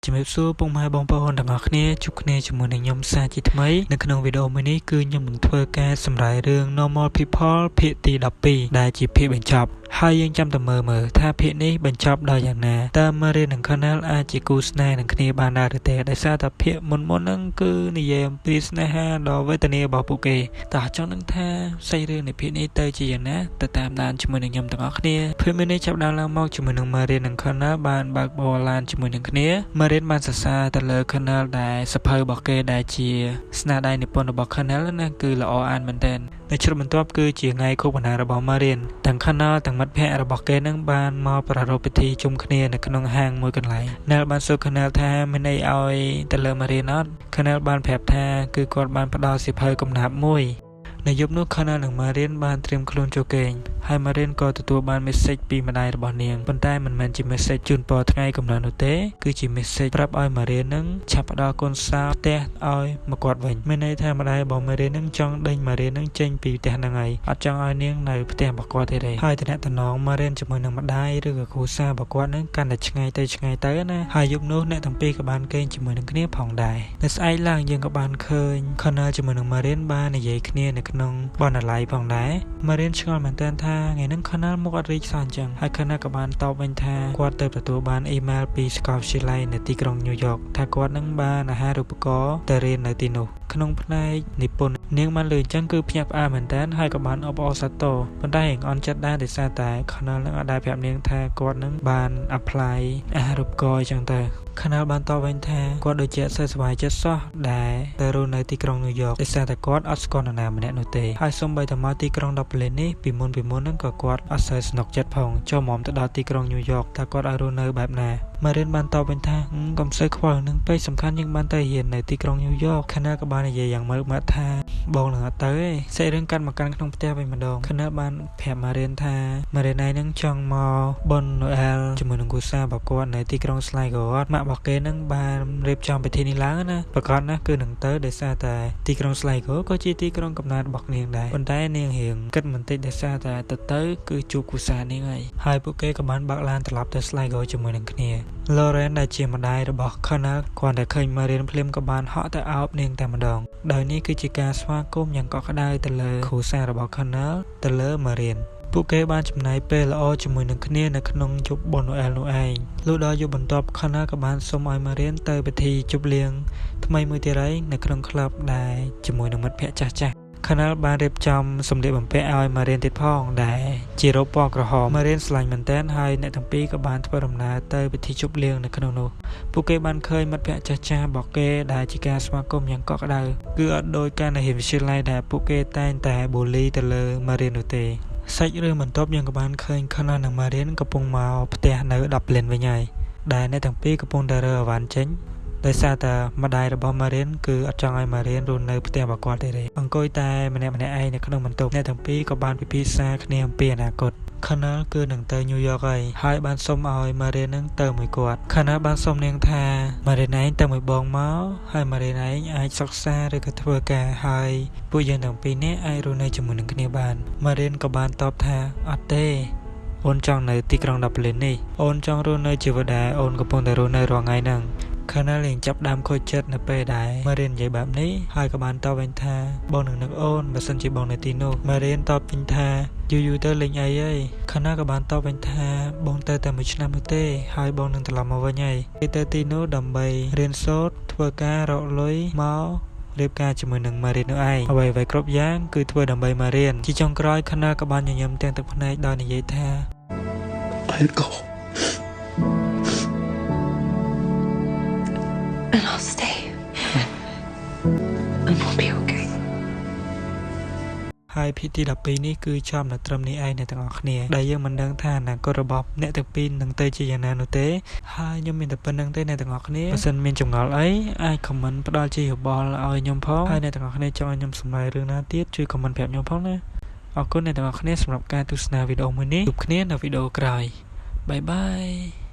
ជំរាបសួរពុកម៉ែបងប្អូនទាំងអស់គ្នាជួបគ្នាជាមួយនឹងខ្ញុំសាជាថ្មីនៅក្នុងវីដេអូមួយនេះគឺខ្ញុំនឹងធ្វើការសម្រាយរឿង Normal People ភាគទី12ដែលជាភាគបញ្ចប់ហើយយើងចាំតែមើលថាភាគនេះបញ្ចប់ដល់យ៉ាងណាតើMarianនិង Colonel អាចជាគូស្នេហ៍នឹងគ្នាបានដែរឬទេដោយសារតែភាគមុនហ្នឹងគឺនិយាយអំពីស្នេហាដ៏វេទនារបស់ពួកគេតើចង់នឹងថាសាច់រឿងនៃភាគនេះទៅជាយ៉ាងណាទៅតាមដានជាមួយនឹងខ្ញុំទាំងអស់គ្នាភាគនេះចាប់ដើមឡើងមកជាមួយនឹង Marian និង Colonel បានបើកបរឡានជាមួយនឹងគ្នា Marian បានសរសើរទៅលើ Colonel ដែលសភៅរបស់គេដែលជាស្នាដៃនិពន្ធរបស់ Colonel ណាគឺល្អអានមែនទែននៅជ្រុំបន្ទាប់គឺជាថ្ងៃខួបបណ្ណារបស់ Marian ទាំង Colonel ទាំងមិត្តភ័ក្តិរបស់គេនឹងបានមកប្រារព្ធពិធីជុំគ្នានៅក្នុងហាងមួយកន្លែង Nell បានសួរ Colonel ថាមានអីឲ្យទៅលើ Marian អត់ Colonel បានប្រាប់ថាគឺគាត់បានផ្ដល់សៀវភៅកំណាព្យមួយនៅយប់នោះ Colonel និង Marian បានត្រៀមខ្លួនចូលគេងហើយ Marian ក៏ទទួលបាន message ពីម្ដាយរបស់នាងប៉ុន្តែមិនមែនជា message ជូនពរថ្ងៃកំណើតនោះទេគឺជា message ប្រាប់ឲ្យ Marian នឹងឆាប់ផ្ដល់កូនសោផ្ទះឲ្យមកគាត់វិញមានន័យថាម្ដាយរបស់ Marian នឹងចង់ដេញ Marian នឹងចេញពីផ្ទះហ្នឹងហើយអត់ចង់ឲ្យនាងនៅផ្ទះរបស់គាត់ទេហើយតំណង Marian ជាមួយនឹងម្ដាយឬក៏គ្រួសាររបស់គាត់នឹងកាន់តែឆ្ងាយទៅណាហើយយប់នោះអ្នកទាំងពីរក៏បានគេងជាមួយនឹងគ្នាផងដែរនៅស្អែកឡើងយើងក៏បានឃើញ Colonel ជាមួយនឹង Marian បាននិយាយគ្នានៅក្នុងបណ្ណាល័យផងដែរ Marian ឆ្ងល់មែនទែនថាថ្ងៃហ្នឹង Colonel មកអត់រីកសោះអញ្ចឹងហើយ Colonel ក៏បានតបវិញថាគាត់ទៅទទួលបានអ៊ីមែលពីសាកលវិទ្យាល័យនៅទីក្រុង New York ថាគាត់នឹងបានអាហារូបករណ៍ទៅរៀននៅទីនោះក្នុងផ្នែកនិពន្ធនាងបានលើអញ្ចឹងគឺភ្ញាក់ផ្អើលមែនទែនហើយក៏បានអបអរសាទរប៉ុន្តែអន់ចិត្តដែរដោយសារតែ Colonel នឹងអត់ដែលប្រាប់នាងថាគាត់នឹងបាន apply អាហារូបករណ៍អញ្ចឹងទៅ Colonel បានតបវិញថាគាត់ដូចជាអត់សូវសប្បាយចិត្តសោះដែលទៅរស់នៅទីក្រុង New York ដោយសារតែគាត់អត់ស្គាល់នរណាម្នាក់នោះទេហើយសូម្បីតែមកទីក្រុង Dublin នេះពីមុនហ្នឹងក៏គាត់អត់សូវស្នុកចិត្តផងចូលមកទៅដល់ទីក្រុង New York ថាគាត់ឲ្យរស់នៅបែបណា Marian បានតបវិញថាកុំសូវខ្វល់នឹងពេកសំខាន់យើងបានទៅរៀននៅទីក្រុង New York Colonel ក៏បាននិយាយយ៉ាងមើលមាត់ថាបងនឹងអត់ទៅទេសេចរឿងកាន់មកកាន់ក្នុងផ្ទះវិញម្ដង Colonel បានប្រាប់ Marian ថា Marian នឹងចង់មកបុណ្យ Noel ជាមួយនឹងគ្រួសាររបស់គាត់នៅទីក្រុង Sligo ម៉ាក់របស់គេនឹងបានរៀបចំពិធីនេះឡើងណាប្រកាសណាគឺនឹងទៅដោយសារតែទីក្រុង Sligo ក៏ជាទីក្រុងកំណើតរបស់នាងដែរប៉ុន្តែនាងរៀងគិតបន្តិចដោយសារតែទៅគឺជួបគ្រួសារនាងហើយពួកគេក៏បានបើកឡានត្រឡប់ទៅ Sligo ជាមួយនឹងគ្នា Lauren ដែលជាម្ដាយរបស់ Colonel គាត់តែឃើញ Marian ភ្លាមក៏បានហក់ទៅអោបនាងតែម្ដងដោយនេះគឺជាការស្វាគមន៍យ៉ាងកក់ក្ដៅទៅលើគ្រួសាររបស់ Colonel ទៅលើ Marian ពួកគេបានចំណាយពេលល្អជាមួយនឹងគ្នានៅក្នុងយប់បុណ្យ Noel នោះឯងលុះដល់យប់បន្ទាប់ Colonel ក៏បានសុំឲ្យ Marian ទៅពិធីជប់លៀងថ្មីមួយទៀតហើយនៅក្នុងក្លឹបដែលជាមួយនឹងមិត្តភ័ក្តិចាស់ Colonel បានរៀបចំសម្លៀកបំពាក់ឲ្យ Marian ទៀតផងដែលជារ៉ូបពណ៌ក្រហម Marian ស្រឡាញ់មែនទែនហើយអ្នកទាំងពីរក៏បានធ្វើដំណើរទៅពិធីជប់លៀងនៅក្នុងនោះពួកគេបានឃើញមិត្តភ័ក្តិចាស់របស់គេដែលជាការស្វាគមន៍យ៉ាងកក់ក្ដៅគឺអត់ដូចការនៅរៀនវិទ្យាល័យដែលពួកគេតែងតែបូលីទៅលើ Marian នោះទេសាច់រឿងបន្ទាប់យើងក៏បានឃើញ Colonel និង Marian កំពុងមកផ្ទះនៅ Dublin វិញហើយដែលអ្នកទាំងពីរកំពុងតែរើអវ៉ាន់ចេញដោយសារតែម្ដាយរបស់ Marian គឺអត់ចង់ឲ្យ Marian រស់នៅផ្ទះរបស់គាត់ទេអង្គុយតែម្នាក់ឯងនៅក្នុងបន្ទប់អ្នកទាំងពីរក៏បានពិភាក្សាគ្នាអំពីអនាគត Colonel គឺនឹងទៅ New York ហើយបានសុំឲ្យ Marian នឹងទៅមួយគាត់ Colonel បានសុំនាងថា Marian ឯងទៅមួយបងមកហើយ Marian ឯងអាចសិក្សាឬក៏ធ្វើការហើយពួកយើងទាំងពីរនាក់អាចរស់នៅជាមួយនឹងគ្នាបាន Marian ក៏បានតបថាអត់ទេអូនចង់នៅទីក្រុង Dublin នេះអូនចង់រស់នៅជីវិតដែលអូនកំពុងតែរស់នៅរាល់ថ្ងៃហ្នឹងColonel នឹងចាប់ដើមខូចចិត្តនៅពេលដែល Marian និយាយបែបនេះហើយក៏បានតបវិញថាបងនឹងនឹកអូនបើសិនជាបងនៅទីនោះ Marian តបវិញថាយូរទៅលេងអីហើយ Colonel ក៏បានតបវិញថាបងទៅតែមួយឆ្នាំនោះទេហើយបងនឹងត្រឡប់មកវិញហើយគេទៅទីនោះដើម្បីរៀនសូត្រធ្វើការរកលុយមករៀបការជាមួយនឹង Marian នោះឯងអ្វីៗគ្រប់យ៉ាងគឺធ្វើដើម្បី Marian ជាចុងក្រោយ Colonel ក៏បានញញឹមទាំងទឹកភ្នែកដោយនិយាយថា I'll go And I'll stay. And we'll be okay. ហើយភាគទី12នេះគឺចំនៅត្រឹមនេះឯងអ្នកទាំងអស់គ្នាដែលយើងមិនដឹងថាអនាគតរបស់អ្នកទាំងពីរនឹងទៅជាយ៉ាងណានោះទេហើយខ្ញុំមានតែប៉ុណ្្នឹងទេអ្នកទាំងអស់គ្នាបើសិនមានចម្ងល់អីអាច comment ផ្ដល់ជាយោបល់ឲ្យខ្ញុំផងហើយអ្នកទាំងអស់គ្នាចង់ឲ្យខ្ញុំសម្រាយរឿងណាទៀតជួយ comment ប្រាប់ខ្ញុំផងណាអរគុណអ្នកទាំងអស់គ្នាសម្រាប់ការទស្សនាវីដេអូមួយនេះជួបគ្នានៅវីដេអូក្រោយបាយបាយ